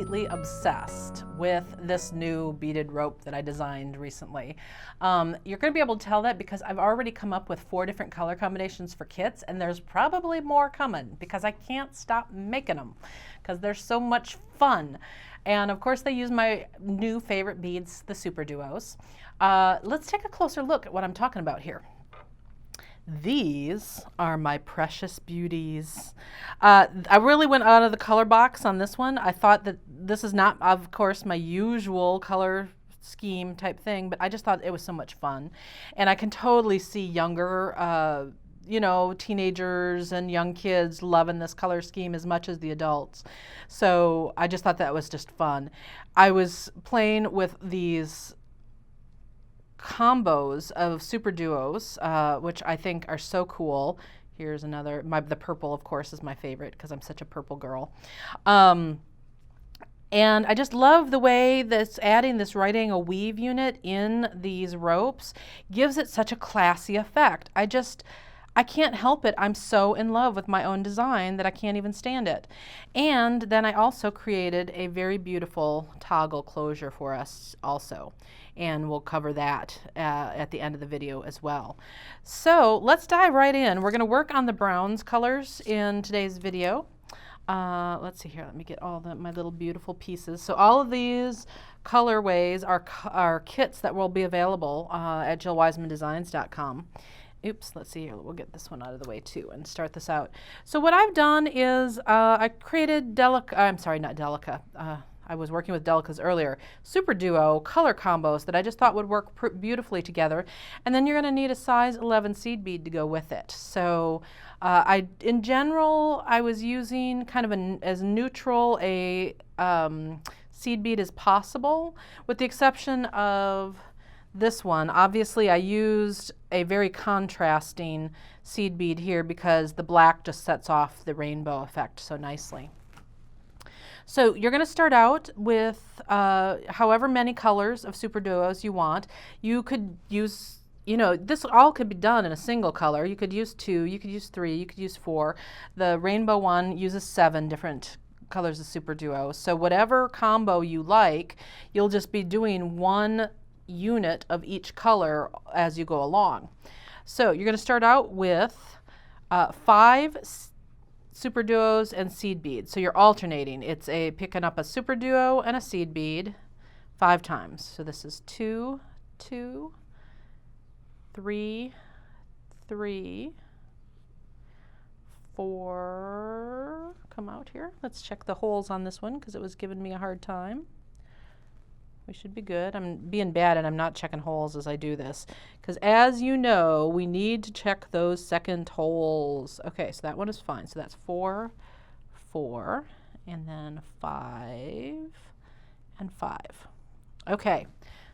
completely obsessed with this new beaded rope that I designed recently. You're going to be able to tell that because I've already come up with 4 different color combinations for kits, and there's probably more coming because I can't stop making them because they're so much fun. And of course they use my new favorite beads, the Super Duos. Let's take a closer look at what I'm talking about here. These are my precious beauties. I really went out of the color box on this one. I thought that this is not, of course, my usual color scheme type thing, but I just thought it was so much fun. And I can totally see younger, you know, teenagers and young kids loving this color scheme as much as the adults. So I just thought that was just fun. I was playing with these combos of Super Duos, which I think are so cool. Here's another, the purple of course is my favorite because I'm such a purple girl. And I just love the way that's adding this right angle weave unit in these ropes gives it such a classy effect. I can't help it. I'm so in love with my own design that I can't even stand it. And then I also created a very beautiful toggle closure for us also. And we'll cover that at the end of the video as well. So let's dive right in. We're going to work on the bronze colors in today's video. Let's see here. Let me get all my little beautiful pieces. So all of these colorways are kits that will be available at jillwisemandesigns.com. Oops, let's see here. We'll get this one out of the way too and start this out. So what I've done is I created I was working with Delica's earlier, Super Duo color combos that I just thought would work beautifully together. And then you're going to need a size 11 seed bead to go with it. So in general, I was using kind of as neutral a seed bead as possible, with the exception of this one. Obviously I used a very contrasting seed bead here because the black just sets off the rainbow effect so nicely. So you're going to start out with however many colors of Super Duos you want. You could use, you know, this all could be done in a single color. You could use 2, you could use 3, you could use 4. The rainbow one uses 7 different colors of Super Duo. So whatever combo you like, you'll just be doing 1 unit of each color as you go along. So you're going to start out with 5 Super Duos and seed beads. So you're alternating. It's picking up a Super Duo and a seed bead 5 times. So this is 2, 2, 3, 3, 4. Come out here. Let's check the holes on this one because it was giving me a hard time. We should be good. I'm being bad and I'm not checking holes as I do this. Because as you know, we need to check those second holes. Okay, so that one is fine. So that's 4, 4, and then 5, and 5. Okay,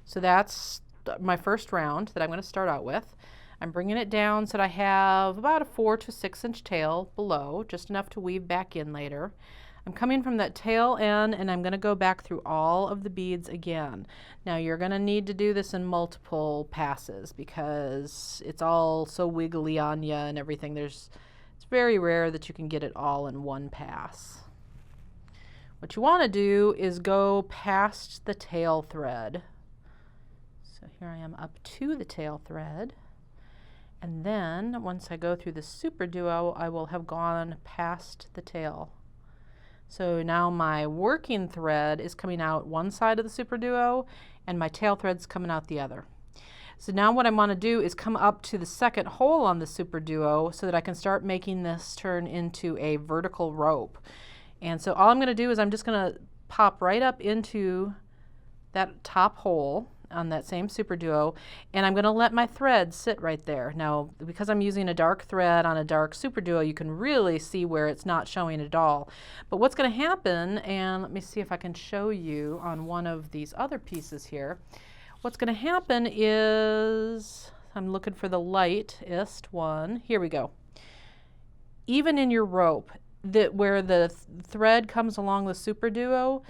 so that's my first round that I'm going to start out with. I'm bringing it down so that I have about a 4 to 6 inch tail below, just enough to weave back in later. I'm coming from that tail end and I'm going to go back through all of the beads again. Now you're going to need to do this in multiple passes because it's all so wiggly on you and everything. It's very rare that you can get it all in one pass. What you want to do is go past the tail thread. So here I am up to the tail thread. And then once I go through the Super Duo, I will have gone past the tail. So now my working thread is coming out one side of the Super Duo and my tail thread's coming out the other. So now what I want to do is come up to the second hole on the Super Duo so that I can start making this turn into a vertical rope. And so all I'm going to do is I'm just going to pop right up into that top hole on that same Super Duo, and I'm going to let my thread sit right there. Now, because I'm using a dark thread on a dark Super Duo, you can really see where it's not showing at all. But what's going to happen, and let me see if I can show you on one of these other pieces here, what's going to happen is, I'm looking for the lightest one. Here we go. Even in your rope, where the thread comes along the Super Duo,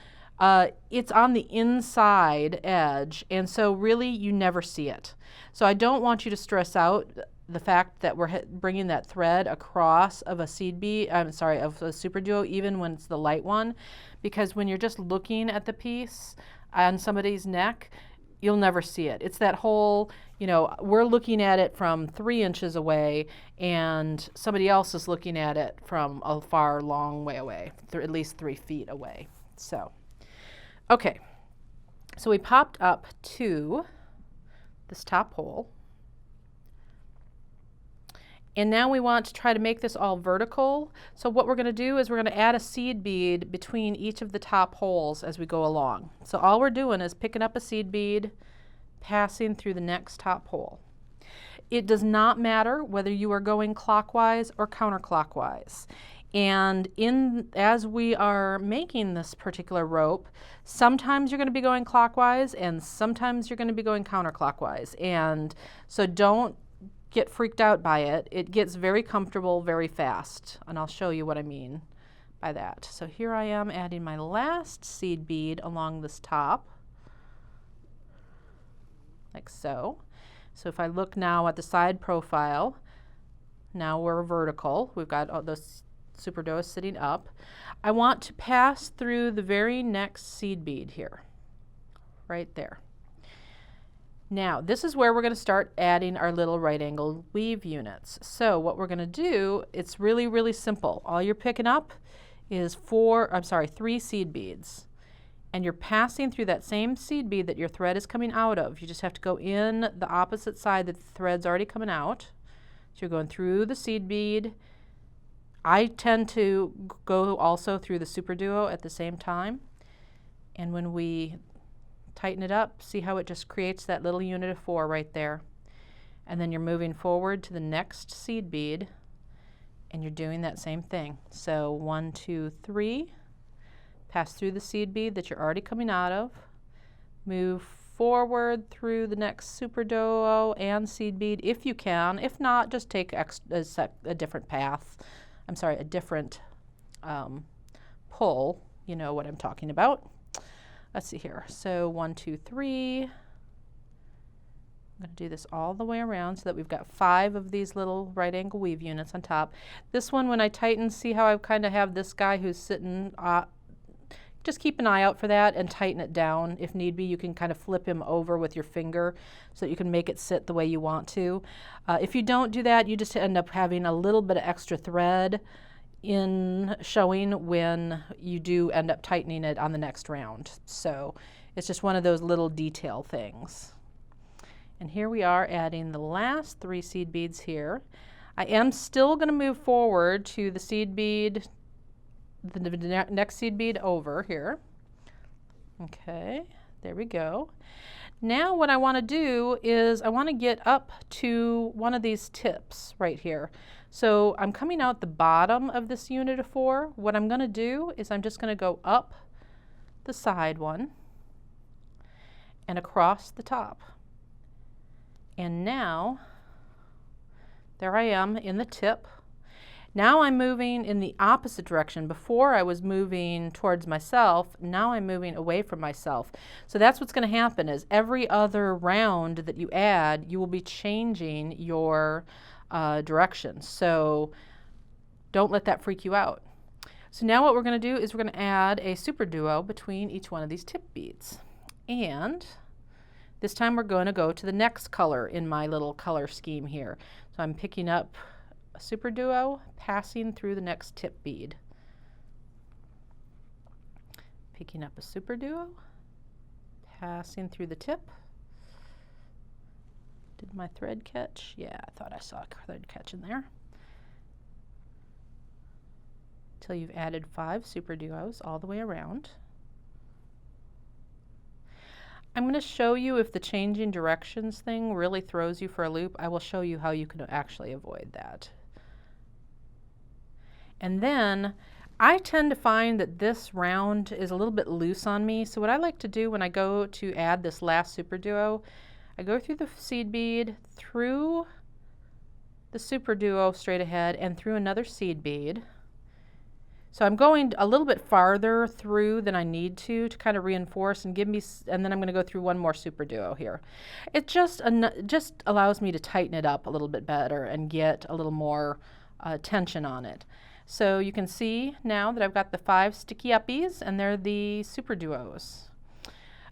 it's on the inside edge, and so really you never see it. So I don't want you to stress out the fact that we're bringing that thread across of a seed bead, of a super duo, even when it's the light one, because when you're just looking at the piece on somebody's neck, you'll never see it. It's that whole, you know, we're looking at it from 3 inches away and somebody else is looking at it from a far long way away, at least 3 feet away. So, okay, so we popped up to this top hole. And now we want to try to make this all vertical. So what we're going to do is we're going to add a seed bead between each of the top holes as we go along. So all we're doing is picking up a seed bead, passing through the next top hole. It does not matter whether you are going clockwise or counterclockwise. And as we are making this particular rope, sometimes you're going to be going clockwise and sometimes you're going to be going counterclockwise. And so don't get freaked out by it. It gets very comfortable very fast, and I'll show you what I mean by that. So here I am adding my last seed bead along this top, like so. So if I look now at the side profile, now we're vertical. We've got all those super duos sitting up. I want to pass through the very next seed bead here, right there. Now, this is where we're going to start adding our little right angle weave units. So what we're going to do, it's really, really simple. All you're picking up is 3 seed beads. And you're passing through that same seed bead that your thread is coming out of. You just have to go in the opposite side that the thread's already coming out. So you're going through the seed bead. I tend to go also through the super duo at the same time. And when we tighten it up, see how it just creates that little unit of 4 right there. And then you're moving forward to the next seed bead and you're doing that same thing. So 1, 2, 3, pass through the seed bead that you're already coming out of, move forward through the next super duo and seed bead if you can. If not, just take a different path. A different pull. You know what I'm talking about. Let's see here. So 1, 2, 3. I'm going to do this all the way around so that we've got 5 of these little right angle weave units on top. This one, when I tighten, see how I kind of have this guy who's sitting, just keep an eye out for that and tighten it down. If need be, you can kind of flip him over with your finger so that you can make it sit the way you want to. If you don't do that, you just end up having a little bit of extra thread in showing when you do end up tightening it on the next round. So it's just one of those little detail things. And here we are adding the last 3 seed beads here. I am still going to move forward to the seed bead, the next seed bead over here. Okay, there we go. Now what I want to do is I want to get up to one of these tips right here. So I'm coming out the bottom of this unit of 4. What I'm going to do is I'm just going to go up the side one and across the top. And now, there I am in the tip. Now I'm moving in the opposite direction. Before I was moving towards myself, now I'm moving away from myself. So that's what's going to happen is every other round that you add, you will be changing your direction. So don't let that freak you out. So now what we're going to do is we're going to add a super duo between each one of these tip beads. And this time we're going to go to the next color in my little color scheme here. So I'm picking up a super duo, passing through the next tip bead. Picking up a super duo, passing through the tip. Did my thread catch? Yeah, I thought I saw a thread catch in there. Till you've added 5 super duos all the way around. I'm going to show you if the changing directions thing really throws you for a loop. I will show you how you can actually avoid that. And then I tend to find that this round is a little bit loose on me. So what I like to do when I go to add this last super duo, I go through the seed bead, through the super duo straight ahead, and through another seed bead. So I'm going a little bit farther through than I need to kind of reinforce and give me, and then I'm going to go through one more super duo here. It just allows me to tighten it up a little bit better and get a little more tension on it. So you can see now that I've got the 5 sticky uppies, and they're the super duos.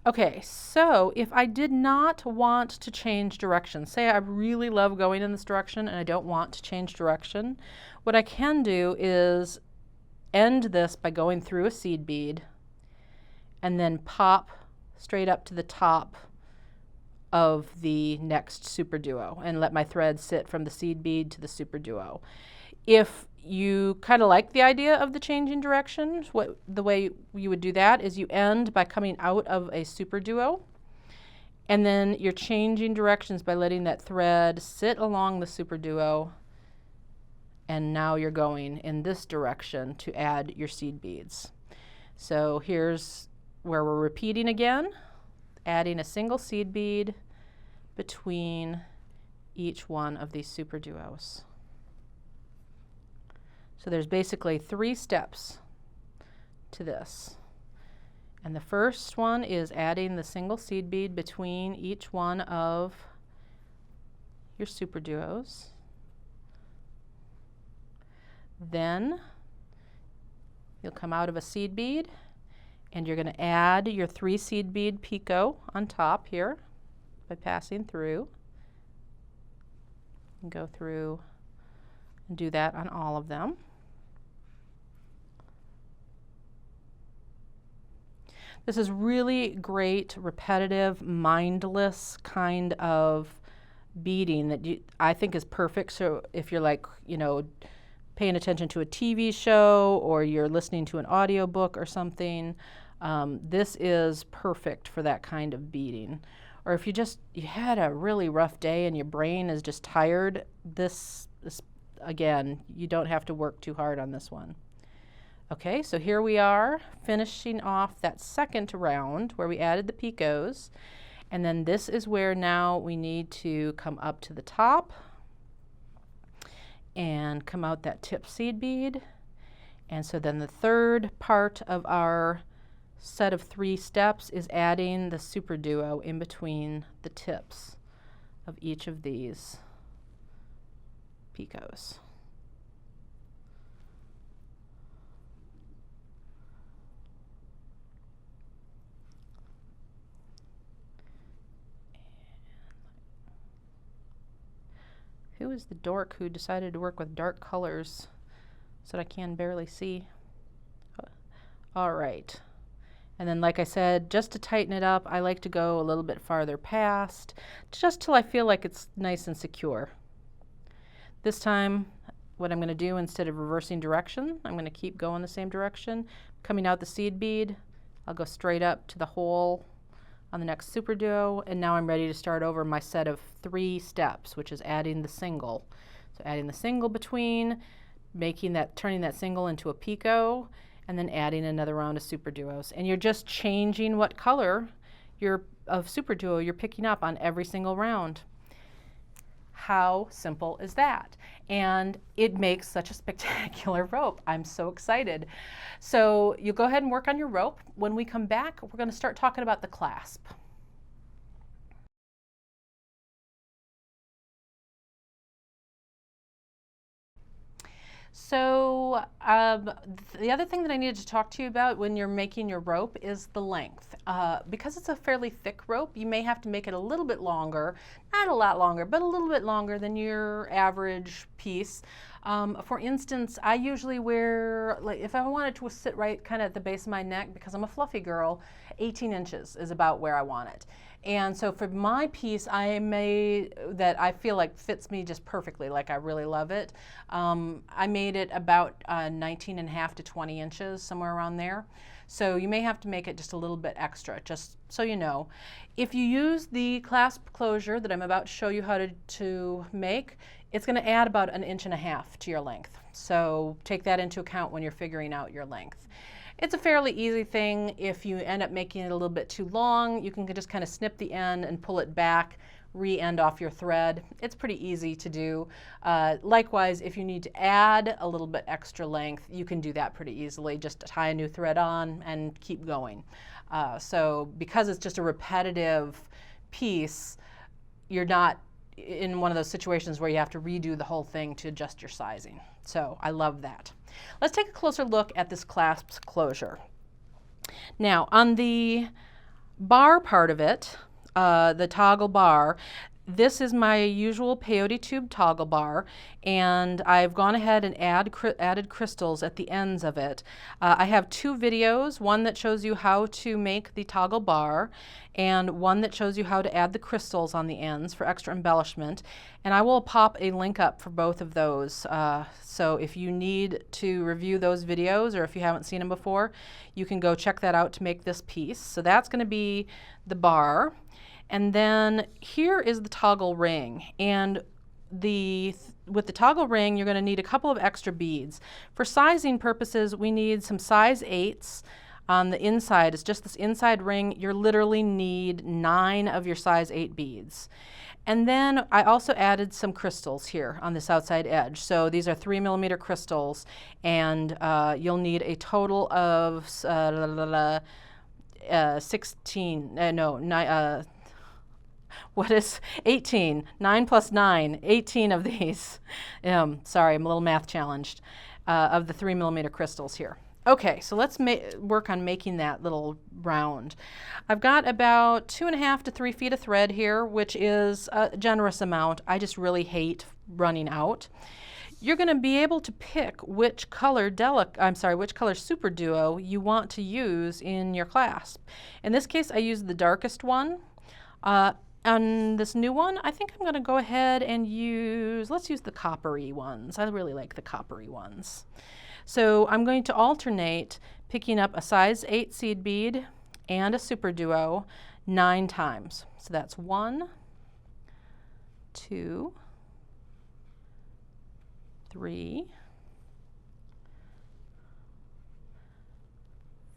Okay, so if I did not want to change direction, say I really love going in this direction and I don't want to change direction, what I can do is end this by going through a seed bead and then pop straight up to the top of the next super duo and let my thread sit from the seed bead to the super duo. If you kind of like the idea of the changing direction, the way you would do that is you end by coming out of a super duo, and then you're changing directions by letting that thread sit along the super duo, and now you're going in this direction to add your seed beads. So here's where we're repeating again, adding a single seed bead between each one of these super duos. So there's basically 3 steps to this. And the first one is adding the single seed bead between each one of your super duos. Then you'll come out of a seed bead and you're going to add your 3 seed bead picot on top here by passing through. And go through and do that on all of them. This is really great, repetitive, mindless kind of beading that I think is perfect. So if you're like, paying attention to a TV show or you're listening to an audiobook or something, this is perfect for that kind of beading. Or if you had a really rough day and your brain is just tired, this again, you don't have to work too hard on this one. Okay, so here we are finishing off that second round where we added the picots, and then this is where now we need to come up to the top and come out that tip seed bead. And so then the third part of our set of 3 steps is adding the super duo in between the tips of each of these picots. Who is the dork who decided to work with dark colors so that I can barely see? All right. And then, like I said, just to tighten it up, I like to go a little bit farther past, just till I feel like it's nice and secure. This time, what I'm going to do, instead of reversing direction, I'm going to keep going the same direction. Coming out the seed bead, I'll go straight up to the hole on the next super duo, and now I'm ready to start over my set of 3 steps, which is adding the single. So adding the single between, turning that single into a picot, and then adding another round of super duos. And you're just changing what color of super duo you're picking up on every single round. How simple is that? And it makes such a spectacular rope. I'm so excited. So you go ahead and work on your rope. When we come back, we're going to start talking about the clasp. So the other thing that I needed to talk to you about when you're making your rope is the length. Because it's a fairly thick rope, you may have to make it a little bit longer, not a lot longer, but a little bit longer than your average piece. For instance, I usually wear, like, if I wanted to sit right kind of at the base of my neck, because I'm a fluffy girl, 18 inches is about where I want it. And so for my piece, that I feel like fits me just perfectly, like I really love it. I made it about 19.5 to 20 inches, somewhere around there. So you may have to make it just a little bit extra, just so you know. If you use the clasp closure that I'm about to show you how to make, it's going to add about 1.5 inches to your length. So take that into account when you're figuring out your length. It's a fairly easy thing. If you end up making it a little bit too long, you can just kind of snip the end and pull it back re-end off your thread. It's pretty easy to do. Likewise, if you need to add a little bit extra length, you can do that pretty easily. Just tie a new thread on and keep going. So because it's just a repetitive piece, you're not in one of those situations where you have to redo the whole thing to adjust your sizing. So I love that. Let's take a closer look at this clasp closure. Now on the bar part of it, the toggle bar, this is my usual peyote tube toggle bar, and I've gone ahead and added crystals at the ends of it. I have two videos, one that shows you how to make the toggle bar and one that shows you how to add the crystals on the ends for extra embellishment, and I will pop a link up for both of those. So if you need to review those videos or if you haven't seen them before, you can go check that out to make this piece. So that's going to be the bar. And then here is the toggle ring, and with the toggle ring you're going to need a couple of extra beads. For sizing purposes, we need some size 8s on the inside. It's just this inside ring. You literally need 9 of your size 8 beads. And then I also added some crystals here on this outside edge. So these are 3mm crystals, and you'll need a total of 18? 9 plus 9, 18 of these. Sorry, I'm a little math challenged, of the 3mm crystals here. Okay, so let's work on making that little round. I've got about 2.5 to 3 feet of thread here, which is a generous amount. I just really hate running out. You're going to be able to pick which color super duo you want to use in your clasp. In this case, I used the darkest one. On this new one, I think I'm going to go ahead and let's use the coppery ones. I really like the coppery ones. So I'm going to alternate picking up a size 8 seed bead and a super duo 9 times. So that's 1, 2, 3,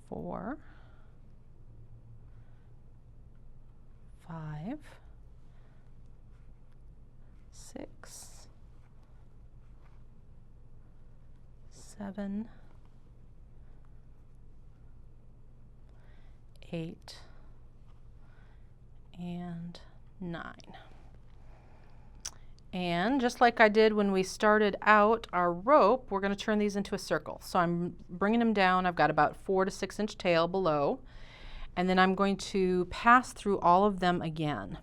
4, 5, 6, 7, 8, and 9. And just like I did when we started out our rope, we're going to turn these into a circle. So I'm bringing them down. I've got about 4 to 6 inch tail below, and then I'm going to pass through all of them again.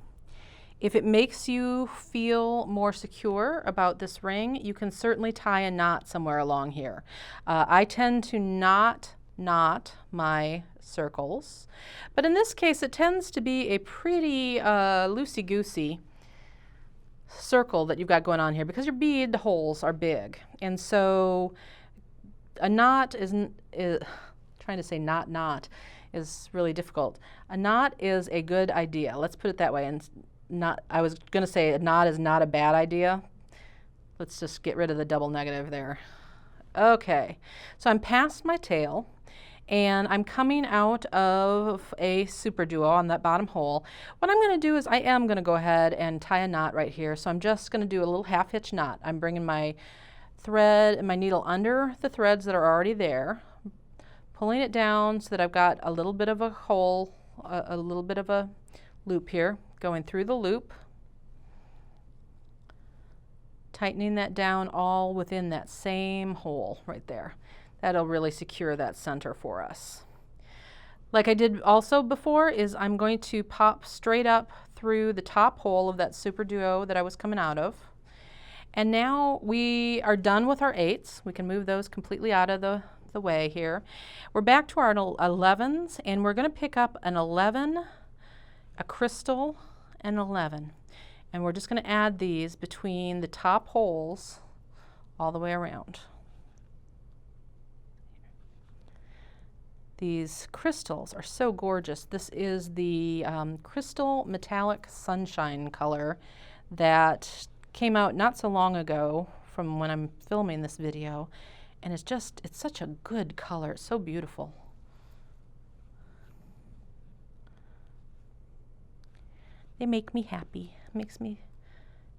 If it makes you feel more secure about this ring, you can certainly tie a knot somewhere along here. I tend to not knot my circles, but in this case it tends to be a pretty loosey-goosey circle that you've got going on here because your bead holes are big, and so a knot trying to say knot is really difficult. A knot is a good idea. Let's put it that way. And I was going to say a knot is not a bad idea. Let's just get rid of the double negative there. Okay, so I'm past my tail, and I'm coming out of a super duo on that bottom hole. What I'm going to do is I am going to go ahead and tie a knot right here. So I'm just going to do a little half hitch knot. I'm bringing my thread and my needle under the threads that are already there, pulling it down so that I've got a little bit of a hole, a little bit of a loop here, going through the loop, tightening that down all within that same hole right there. That'll really secure that center for us. Like I did also before, is I'm going to pop straight up through the top hole of that super duo that I was coming out of. And now we are done with our 8s. We can move those completely out of the way here. We're back to our 11s, and we're going to pick up an 11, a crystal, and 11. And we're just going to add these between the top holes all the way around. These crystals are so gorgeous. This is the Crystal Metallic Sunshine color that came out not so long ago from when I'm filming this video. And it's such a good color. It's so beautiful. They make me happy. makes me,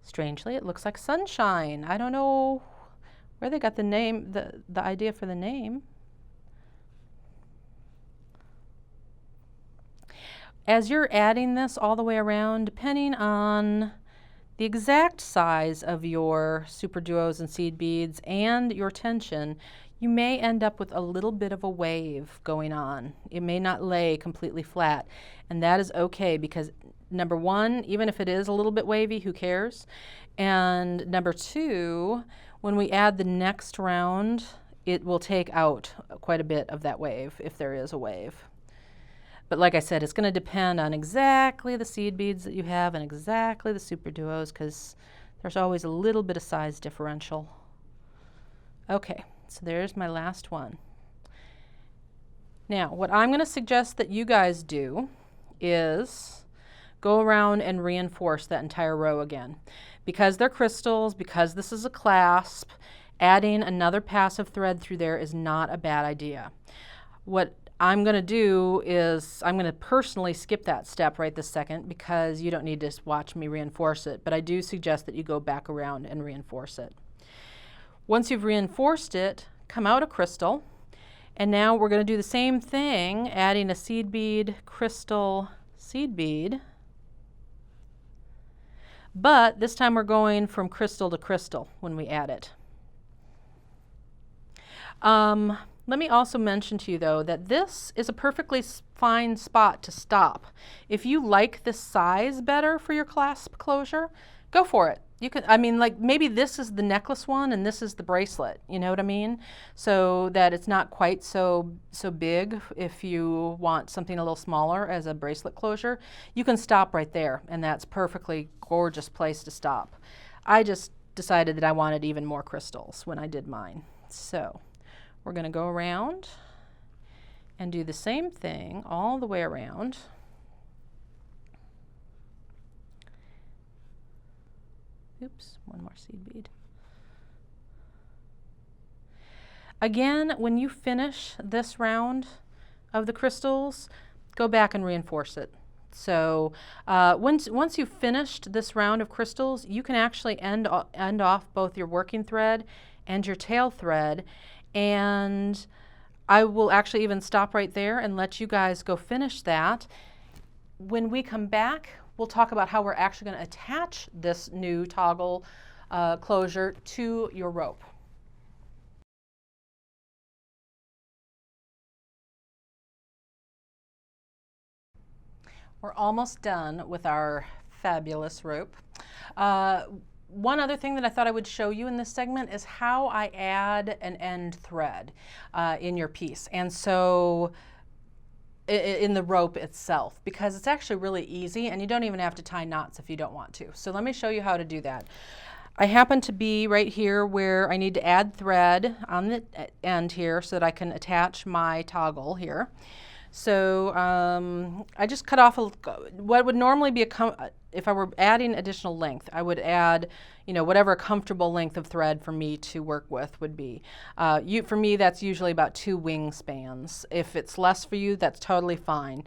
strangely, it looks like sunshine. I don't know where they got the name, the idea for the name. As you're adding this all the way around, depending on the exact size of your super duos and seed beads and your tension, you may end up with a little bit of a wave going on. It may not lay completely flat, and that is okay because number one, even if it is a little bit wavy, who cares? And number two, when we add the next round, it will take out quite a bit of that wave if there is a wave. But like I said, it's going to depend on exactly the seed beads that you have and exactly the super duos because there's always a little bit of size differential. Okay, so there's my last one. Now, what I'm going to suggest that you guys do is go around and reinforce that entire row again. Because they're crystals, because this is a clasp, adding another passive thread through there is not a bad idea. What I'm going to do is I'm going to personally skip that step right this second because you don't need to watch me reinforce it, but I do suggest that you go back around and reinforce it. Once you've reinforced it, come out a crystal, and now we're going to do the same thing, adding a seed bead, crystal, seed bead, but this time we're going from crystal to crystal when we add it. Let me also mention to you, though, that this is a perfectly fine spot to stop. If you like this size better for your clasp closure, go for it. You can, I mean, like maybe this is the necklace one and this is the bracelet, you know what I mean? So that it's not quite so big. If you want something a little smaller as a bracelet closure, you can stop right there, and that's perfectly gorgeous place to stop. I just decided that I wanted even more crystals when I did mine. So we're going to go around and do the same thing all the way around. Oops, one more seed bead. Again, when you finish this round of the crystals, go back and reinforce it. So once you've finished this round of crystals, you can actually end off both your working thread and your tail thread. And I will actually even stop right there and let you guys go finish that. When we come back, we'll talk about how we're actually going to attach this new toggle closure to your rope. We're almost done with our fabulous rope. One other thing that I thought I would show you in this segment is how I add an end thread in your piece. And so in the rope itself, because it's actually really easy and you don't even have to tie knots if you don't want to. So let me show you how to do that. I happen to be right here where I need to add thread on the end here so that I can attach my toggle here. So I just cut off what would normally be if I were adding additional length, I would add, you know, whatever a comfortable length of thread for me to work with would be. For me, that's usually about 2 wingspans. If it's less for you, that's totally fine.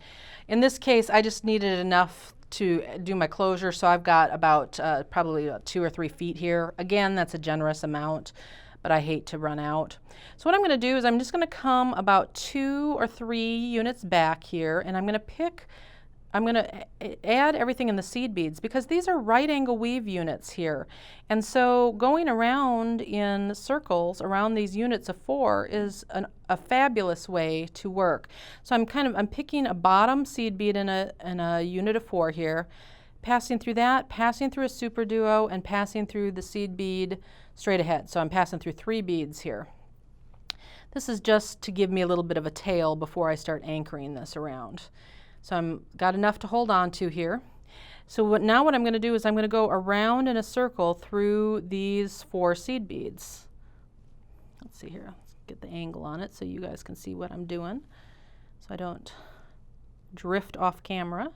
In this case, I just needed enough to do my closure, so I've got about probably about 2 or 3 feet here. Again, that's a generous amount, but I hate to run out. So what I'm going to do is I'm just going to come about 2 or 3 units back here, and I'm going to add everything in the seed beads because these are right angle weave units here. And so going around in circles around these units of 4 is a fabulous way to work. So I'm picking a bottom seed bead in a unit of 4 here, passing through that, passing through a super duo, and passing through the seed bead straight ahead. So I'm passing through 3 beads here. This is just to give me a little bit of a tail before I start anchoring this around. So I've got enough to hold on to here. So now what I'm going to do is I'm going to go around in a circle through these 4 seed beads. Let's see here. Let's get the angle on it so you guys can see what I'm doing so I don't drift off camera.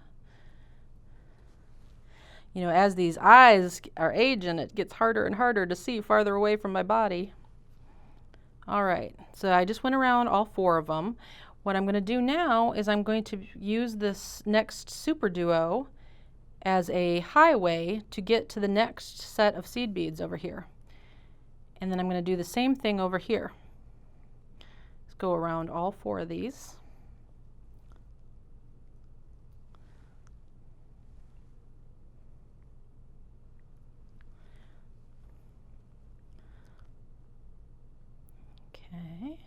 You know, as these eyes are aging, it gets harder and harder to see farther away from my body. All right, so I just went around all 4 of them. What I'm going to do now is I'm going to use this next super duo as a highway to get to the next set of seed beads over here. And then I'm going to do the same thing over here. Let's go around all 4 of these. Okay.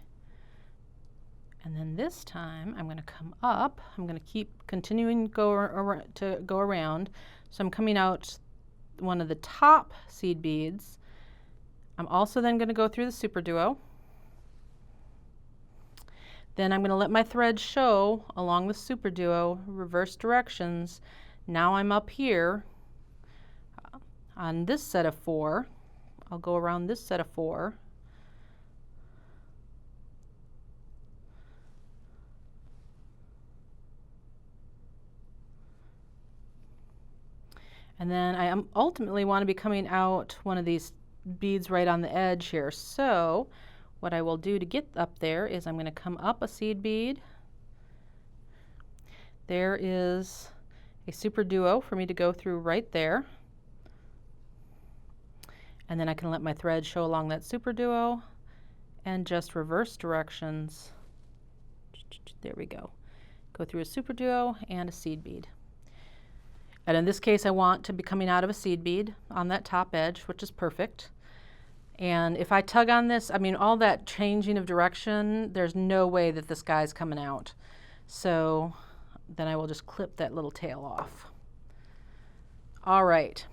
And then this time I'm going to come up. I'm going to keep continuing to go around. So I'm coming out one of the top seed beads. I'm also then going to go through the super duo. Then I'm going to let my thread show along the super duo, reverse directions. Now I'm up here on this set of 4. I'll go around this set of 4. And then I ultimately want to be coming out one of these beads right on the edge here. So what I will do to get up there is I'm going to come up a seed bead. There is a super duo for me to go through right there. And then I can let my thread show along that super duo and just reverse directions. There we go. Go through a super duo and a seed bead. And in this case, I want to be coming out of a seed bead on that top edge, which is perfect. And if I tug on this, I mean, all that changing of direction, there's no way that this guy's coming out. So then I will just clip that little tail off. All right.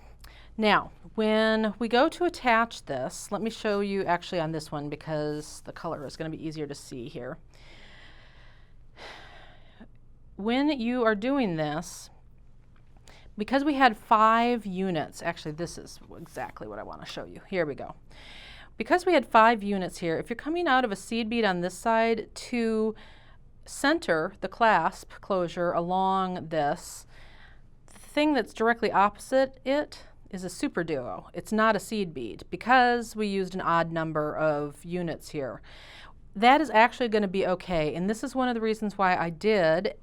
Now, when we go to attach this, let me show you actually on this one because the color is going to be easier to see here. When you are doing this, because we had 5 units, actually this is exactly what I want to show you. Here we go. Because we had 5 units here, if you're coming out of a seed bead on this side to center the clasp closure along this, the thing that's directly opposite it is a super duo. It's not a seed bead because we used an odd number of units here. That is actually going to be okay, and this is one of the reasons why I did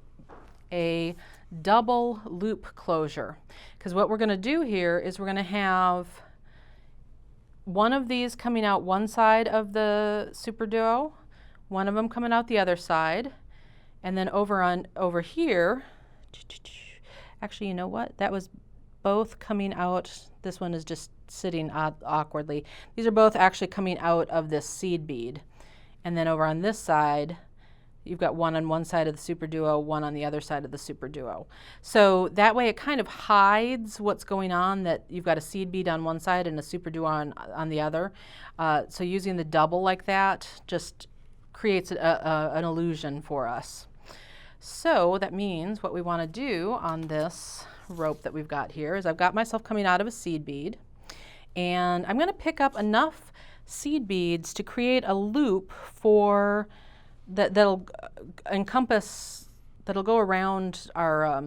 a double loop closure, because what we're going to do here is we're going to have one of these coming out one side of the super duo, one of them coming out the other side, and then over here, actually, you know what, that was both coming out. This one is just sitting awkwardly. These are both actually coming out of this seed bead, and then over on this side you've got one on one side of the super duo, one on the other side of the super duo. So that way it kind of hides what's going on, that you've got a seed bead on one side and a super duo on the other. So using the double like that just creates an illusion for us. So that means what we want to do on this rope that we've got here is I've got myself coming out of a seed bead, and I'm going to pick up enough seed beads to create a loop for that'll encompass, that'll go around our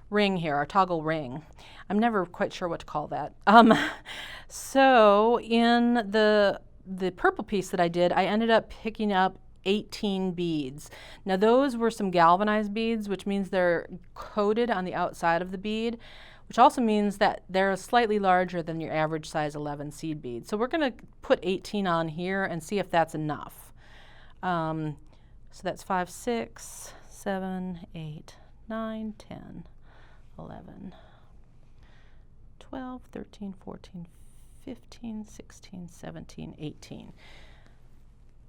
ring here, our toggle ring. I'm never quite sure what to call that. So in the purple piece that I did, I ended up picking up 18 beads. Now those were some galvanized beads, which means they're coated on the outside of the bead, which also means that they're slightly larger than your average size 11 seed bead. So we're going to put 18 on here and see if that's enough. So that's 5, 6, 7, 8, 9, 10, 11, 12, 13, 14, 15, 16, 17, 18.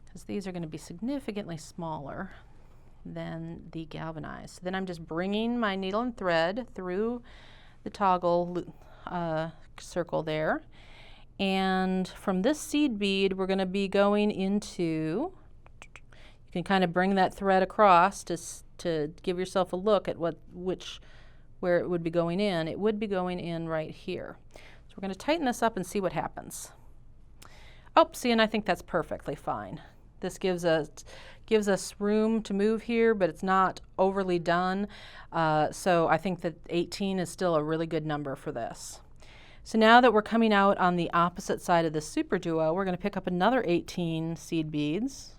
Because these are going to be significantly smaller than the galvanized. So then I'm just bringing my needle and thread through the toggle circle there. And from this seed bead, we're going to be going into, you can kind of bring that thread across to give yourself a look at where it would be going in. It would be going in right here. So we're going to tighten this up and see what happens. Oh, see, and I think that's perfectly fine. This gives us room to move here, but it's not overly done. So I think that 18 is still a really good number for this. So now that we're coming out on the opposite side of the super duo, we're going to pick up another 18 seed beads.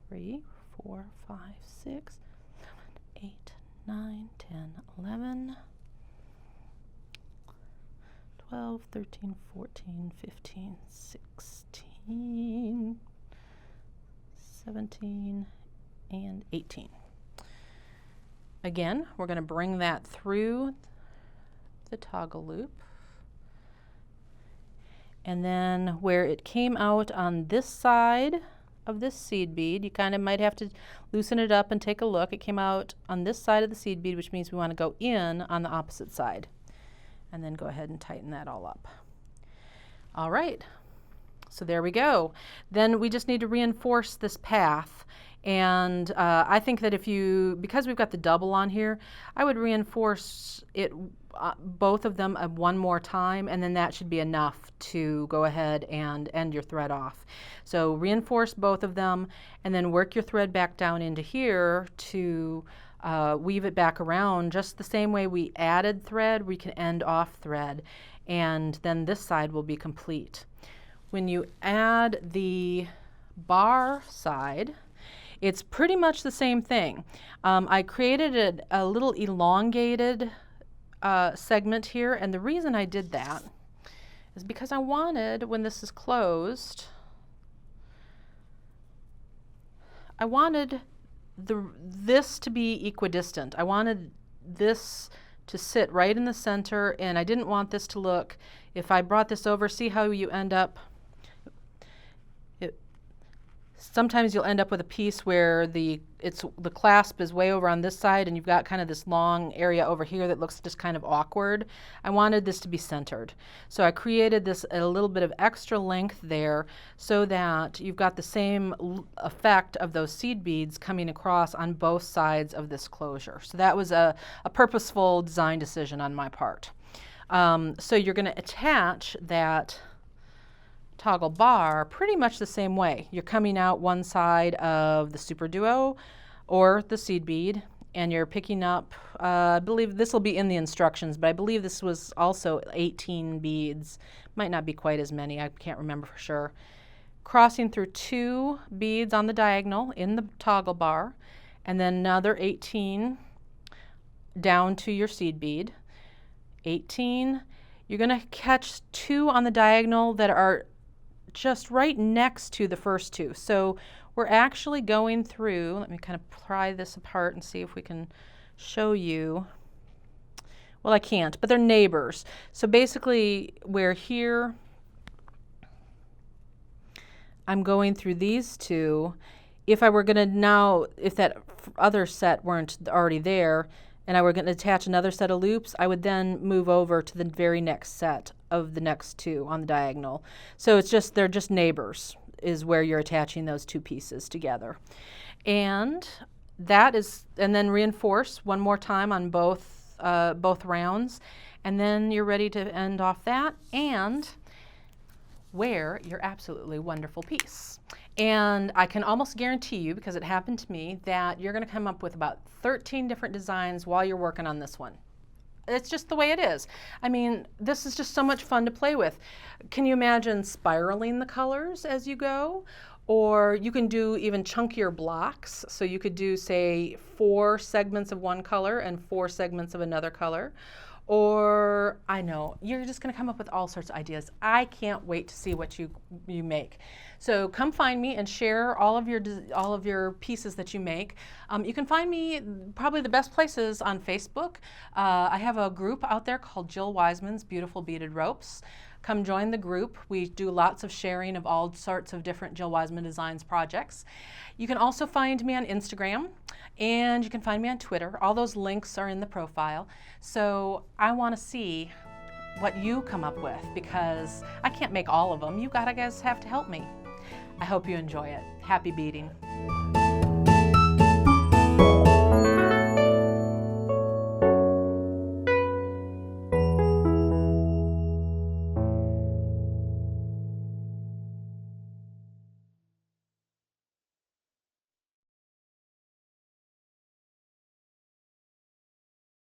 3, 4, 5, 6, 7, 8, 9, 10, 11, 12, 13, 14, 15, 16, 17, and 18. Again, we're going to bring that through the toggle loop. And then where it came out on this side of this seed bead, you kind of might have to loosen it up and take a look. It came out on this side of the seed bead, which means we want to go in on the opposite side. And then go ahead and tighten that all up. All right, so there we go. Then we just need to reinforce this path. And I think that because we've got the double on here, I would reinforce it, both of them one more time, and then that should be enough to go ahead and end your thread off. So reinforce both of them, and then work your thread back down into here to weave it back around just the same way we added thread. We can end off thread, and then this side will be complete. When you add the bar side, it's pretty much the same thing. I created a little elongated segment here, and the reason I did that is because I wanted, when this is closed, I wanted this to be equidistant. I wanted this to sit right in the center, and I didn't want this to look, if I brought this over, see how you end up, sometimes you'll end up with a piece where the clasp is way over on this side, and you've got kind of this long area over here that looks just kind of awkward. I wanted this to be centered. So I created this a little bit of extra length there so that you've got the same effect of those seed beads coming across on both sides of this closure. So that was a purposeful design decision on my part. So you're going to attach that toggle bar pretty much the same way. You're coming out one side of the super duo or the seed bead, and you're picking up, I believe this will be in the instructions, but I believe this was also 18 beads. Might not be quite as many, I can't remember for sure. Crossing through 2 beads on the diagonal in the toggle bar, and then another 18 down to your seed bead. 18, you're going to catch 2 on the diagonal that are just right next to the first 2. So we're actually going through, let me kind of pry this apart and see if we can show you. Well, I can't, but they're neighbors. So basically where here, I'm going through these 2. If I were going to now, if that other set weren't already there, and I were going to attach another set of loops, I would then move over to the very next set of the next 2 on the diagonal. So it's just, they're just neighbors is where you're attaching those 2 pieces together. And that is, and then reinforce one more time on both rounds, and then you're ready to end off that and wear your absolutely wonderful piece. And I can almost guarantee you, because it happened to me, that you're going to come up with about 13 different designs while you're working on this one. It's just the way it is. I mean, this is just so much fun to play with. Can you imagine spiraling the colors as you go? Or you can do even chunkier blocks. So you could do, say, 4 segments of one color and 4 segments of another color. Or, I know, you're just going to come up with all sorts of ideas. I can't wait to see what you make. So come find me and share all of your pieces that you make. You can find me probably the best places on Facebook. I have a group out there called Jill Wiseman's Beautiful Beaded Ropes. Come join the group. We do lots of sharing of all sorts of different Jill Wiseman Designs projects. You can also find me on Instagram, and you can find me on Twitter. All those links are in the profile. So I want to see what you come up with, because I can't make all of them. You guys have to help me. I hope you enjoy it. Happy beading.